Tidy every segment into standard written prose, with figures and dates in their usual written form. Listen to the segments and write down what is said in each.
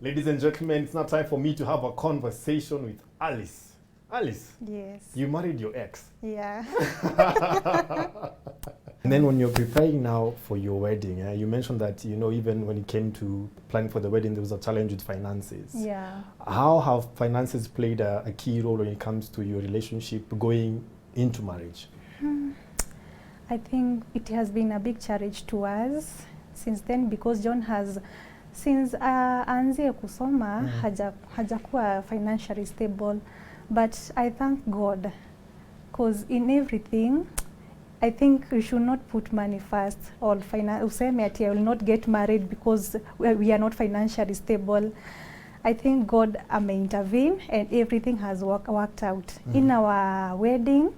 Ladies and gentlemen, it's now time for me to have a conversation with Alice. Alice, Yes. you married your ex. Yeah. And then when you're preparing now for your wedding, you mentioned that, even when it came to planning for the wedding, there was a challenge with finances. Yeah. How have finances played a key role when it comes to your relationship going into marriage? I think it has been a big challenge to us since then, because John has, since aanzie kusoma, hajakuwa financially stable. But I thank God, because in everything, I think we should not put money first, or useme ati I will not get married because we are not financially stable. I think God may intervene and everything has worked out. In our wedding,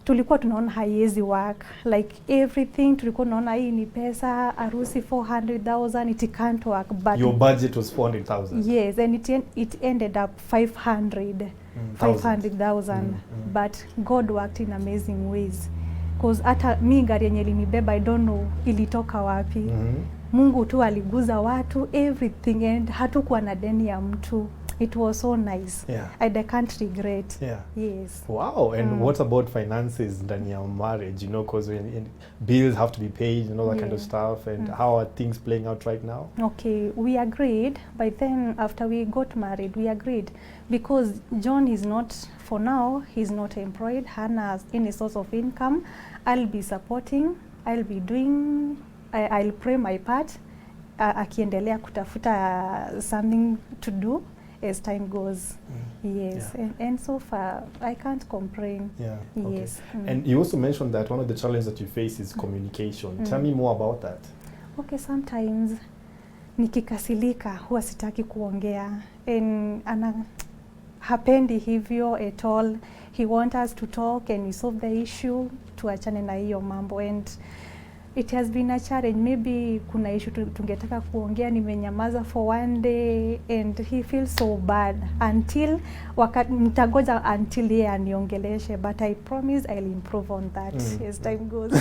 tulikuwa tunaona haiwezi work, like everything tulikuwa tunaona hii ni pesa, arusi 400,000, it can't work. But your budget was 400,000. Yes, and it ended up 500,000. But God worked in amazing ways, because hata mi gari yenye ilinibeba, I don't know ilitoka wapi. Mungu tu aliguza watu, everything, and hatukuwa na deni ya mtu. It was so nice. Yeah. And I can't regret. Yeah. Yes. Wow. And what about finances in your marriage? Because bills have to be paid and all that kind of stuff. And how are things playing out right now? Okay, we agreed. By then, after we got married, we agreed, because John is not, for now, he's not employed, hana any source of income. I'll be supporting, I'll be doing, I'll play my part, akiendelea kutafuta something to do as time goes. Yes. Yeah. And so far I can't complain. Yeah. Yes. Okay. And you also mentioned that one of the challenges that you face is communication. Tell me more about that. Okay, sometimes nikikasilika huwa sitaki kuongea, and hapendi hivyo at all. He wants us to talk and we solve the issue, tuachane na hiyo mambo, and it has been a challenge. Maybe kuna issue tungetaka kuongea, nimenyamaza for one day, and he feels so bad until nitagoja until yeye aniongeleshe, but I promise I'll improve on that as time goes.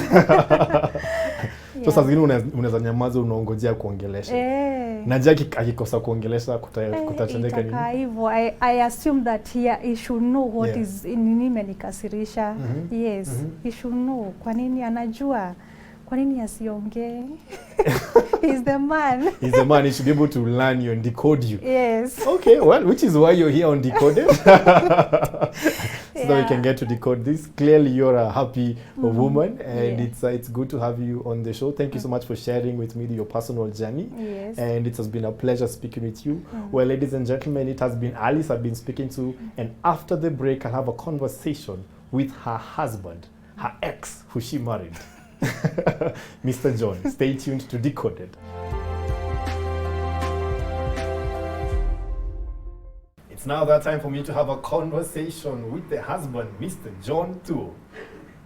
So sasa zingine unaweza nyamaza, unaongojea kuongelesha. Na Jackie akikosa kuongelesha kutatendeka nini? Hivyo I assume that he should know what is nini imenikasirisha. Yes, he should know. Kwa nini anajua? Kwa nini asiongee? He's the man. He's the man. He should be able to learn you and decode you. Yes. Okay, well, which is why you're here on Decoded. So that we can get to decode this. Clearly, you're a happy woman, and it's good to have you on the show. Thank you so much for sharing with me your personal journey. Yes. And it has been a pleasure speaking with you. Well, ladies and gentlemen, it has been Alice I've been speaking to, and after the break, I'll have a conversation with her husband, her ex, who she married. Mr. John. Stay tuned to Decoded. It's now that time for me to have a conversation with the husband, Mr. John too.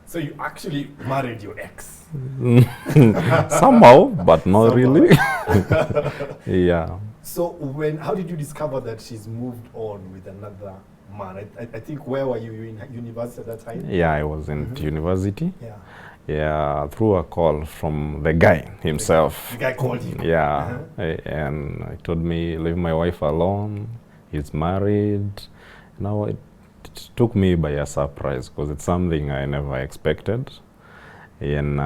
So you actually married your ex? Somehow, but not really. Yeah. So how did you discover that she's moved on with another man? I think, where were you in university at that time? Yeah, I was in university. Yeah. Yeah, through a call from the guy himself. The guy called you? Yeah, and he told me, leave my wife alone. He's married. Now it took me by a surprise, because it's something I never expected. And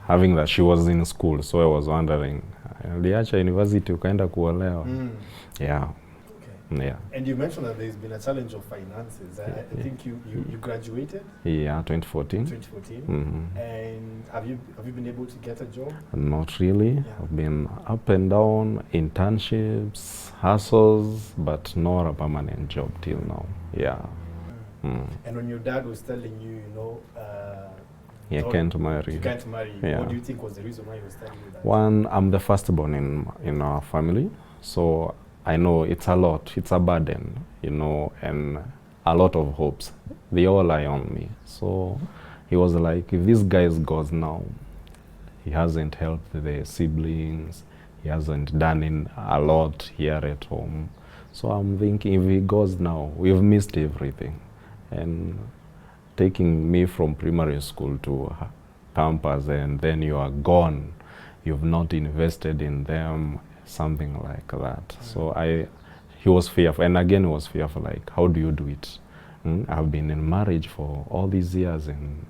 having that she was in school, so I was wondering, liacha university ukaenda kuolewa. Yeah. Yeah. And you mentioned that there's been a challenge of finances. I think you graduated? Yeah, 2014. 2014. And have you been able to get a job? Not really. Yeah. I've been up and down, internships, hustles, but not a permanent job till now. Yeah. And when your dad was telling you, I can't marry. You can't marry. Yeah. What do you think was the reason why he was telling you that? One, I'm the firstborn in our family, so I know it's a lot, it's a burden, and a lot of hopes. They all lie on me. So he was like, if this guy goes now, he hasn't helped the siblings, he hasn't done a lot here at home. So I'm thinking, if he goes now, we've missed everything. And taking me from primary school to campus, and then you are gone, you've not invested in them, something like that. So he was fearful, and again he was fearful, like, how do you do it? I've been in marriage for all these years, and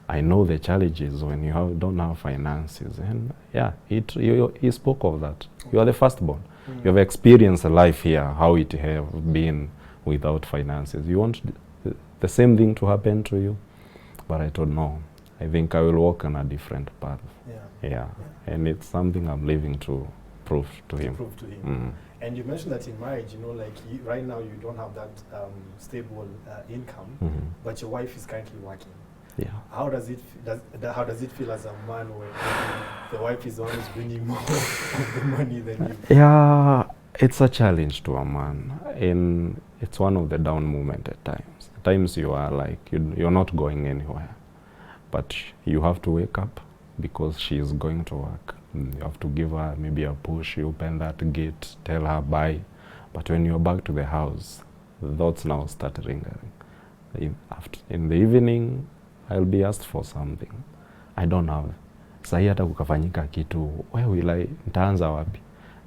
I know the challenges when you don't have finances. And yeah, he spoke of that. You are the firstborn. You have experienced life here, how it have been without finances. You want the same thing to happen to you? But I told no. I think I will walk on a different path. Yeah. And it's something I'm living to prove to him. And you mentioned that in marriage, like right now you don't have that stable income, but your wife is currently working. Yeah. How does it feel as a man when the wife is always bringing more of the money than you? Yeah, it's a challenge to a man, and it's one of the down moments at times. At times you are like you're not going anywhere, but you have to wake up because she is going to work. You have to give her maybe a push. You open that gate, tell her bye, but when you're back to the house, the thoughts now start lingering. In the evening, I'll be asked for something. I don't have. Sahi hata kukafanyika kitu, where will I, nitaanza wapi?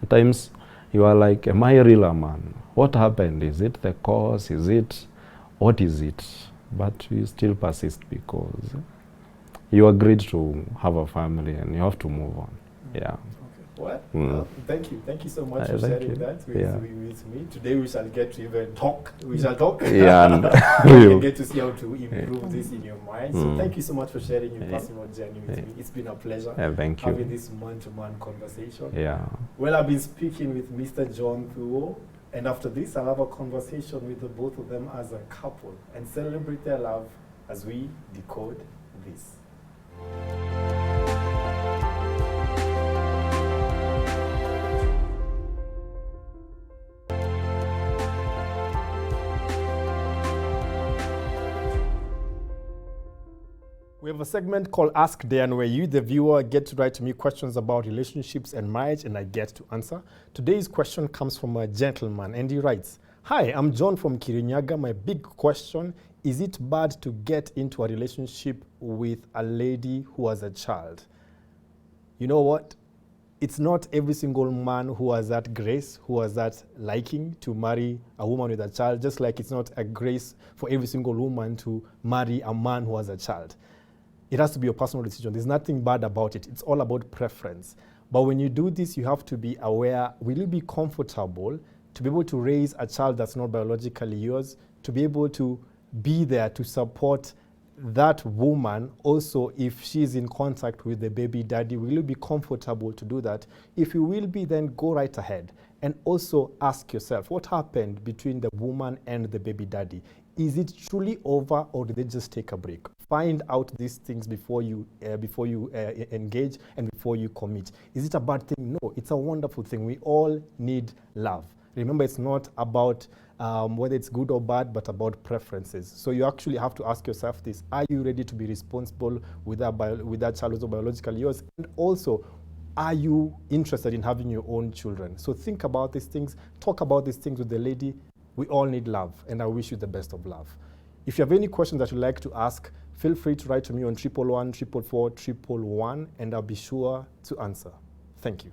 At times, you are like, am I really a man? What happened? Is it the cause? What is it? But you still persist because you agreed to have a family and you have to move on. Yeah. Okay. Well, thank you so much for sharing that with me. Today we shall get to even talk. We shall talk. Yeah. And we can get to see how to improve this in your mind. So thank you so much for sharing your personal journey with me. It's been a pleasure having this man-to-man conversation. Yeah. Well, I've been speaking with Mr. John Thuo, and after this I'll have a conversation with the both of them as a couple and celebrate their love as we decode this. We have a segment called Ask Dan, where you, the viewer, get to write to me questions about relationships and marriage, and I get to answer. Today's question comes from a gentleman, and he writes, "Hi, I'm John from Kirinyaga. My big question, is it bad to get into a relationship with a lady who has a child?" You know what? It's not every single man who has that grace, who has that liking to marry a woman with a child, just like it's not a grace for every single woman to marry a man who has a child. It has to be a personal decision. There's nothing bad about it. It's all about preference. But when you do this, you have to be aware, will you be comfortable to be able to raise a child that's not biologically yours, to be able to be there to support that woman also if she's in contact with the baby daddy? Will you be comfortable to do that? If you will be, then go right ahead. And also ask yourself, what happened between the woman and the baby daddy? Is it truly over, or did they just take a break? Find out these things before you engage and before you commit. Is it a bad thing? No, it's a wonderful thing. We all need love. Remember, it's not about whether it's good or bad, but about preferences. So you actually have to ask yourself this: are you ready to be responsible with that child who's biologically yours? And also, are you interested in having your own children? So think about these things. Talk about these things with the lady. We all need love, and I wish you the best of love. If you have any questions that you'd like to ask, feel free to write to me on 111 444 111, and I'll be sure to answer. Thank you.